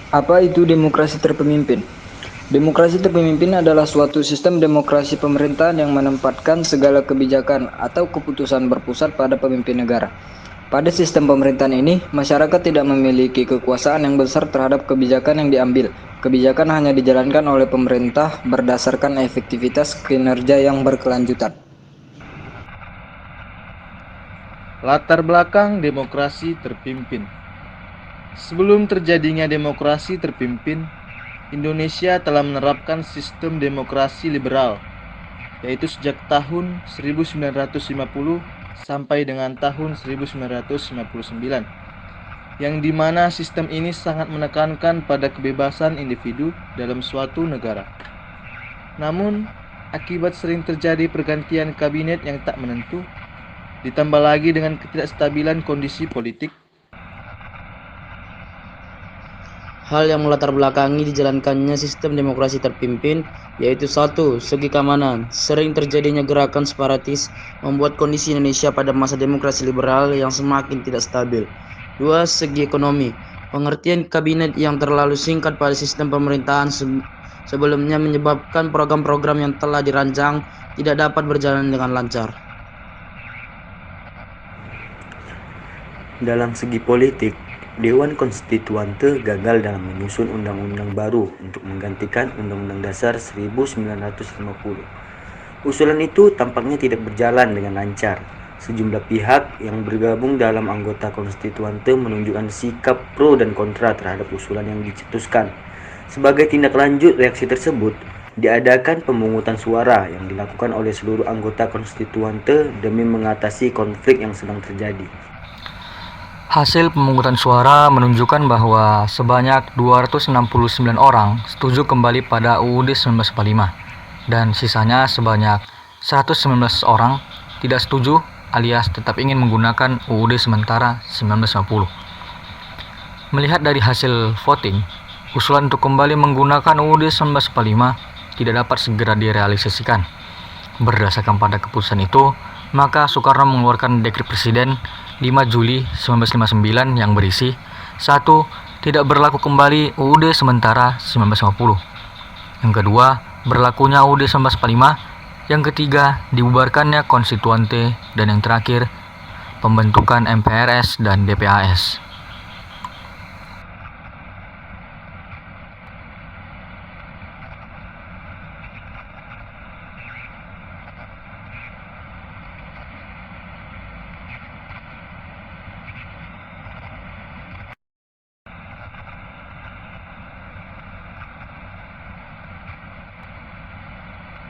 Apa itu demokrasi terpemimpin? Demokrasi terpemimpin adalah suatu sistem demokrasi pemerintahan yang menempatkan segala kebijakan atau keputusan berpusat pada pemimpin negara. Pada sistem pemerintahan ini, masyarakat tidak memiliki kekuasaan yang besar terhadap kebijakan yang diambil. Kebijakan hanya dijalankan oleh pemerintah berdasarkan efektivitas kinerja yang berkelanjutan. Latar belakang demokrasi terpimpin. Sebelum terjadinya demokrasi terpimpin, Indonesia telah menerapkan sistem demokrasi liberal, yaitu sejak tahun 1950 sampai dengan tahun 1959, yang dimana sistem ini sangat menekankan pada kebebasan individu dalam suatu negara. Namun, akibat sering terjadi pergantian kabinet yang tak menentu, ditambah lagi dengan ketidakstabilan kondisi politik, hal yang melatar belakangi dijalankannya sistem demokrasi terpimpin yaitu satu, segi keamanan. Sering terjadinya gerakan separatis membuat kondisi Indonesia pada masa demokrasi liberal yang semakin tidak stabil. Dua, segi ekonomi. Pengertian kabinet yang terlalu singkat pada sistem pemerintahan sebelumnya menyebabkan program-program yang telah dirancang tidak dapat berjalan dengan lancar. Dalam segi politik, Dewan Konstituante gagal dalam menyusun undang-undang baru untuk menggantikan Undang-Undang Dasar 1950. Usulan itu tampaknya tidak berjalan dengan lancar. Sejumlah pihak yang bergabung dalam anggota konstituante menunjukkan sikap pro dan kontra terhadap usulan yang dicetuskan. Sebagai tindak lanjut reaksi tersebut, diadakan pemungutan suara yang dilakukan oleh seluruh anggota konstituante demi mengatasi konflik yang sedang terjadi. Hasil pemungutan suara menunjukkan bahwa sebanyak 269 orang setuju kembali pada UUD 1945 dan sisanya sebanyak 119 orang tidak setuju alias tetap ingin menggunakan UUD sementara 1950. Melihat dari hasil voting, usulan untuk kembali menggunakan UUD 1945 tidak dapat segera direalisasikan. Berdasarkan pada keputusan itu, maka Soekarno mengeluarkan dekret Presiden 5 Juli 1959 yang berisi 1. Tidak berlaku kembali UUD sementara 1950. Yang kedua, berlakunya UUD 1945. Yang ketiga, dibubarkannya konstituante. Dan yang terakhir, pembentukan MPRS dan DPAS.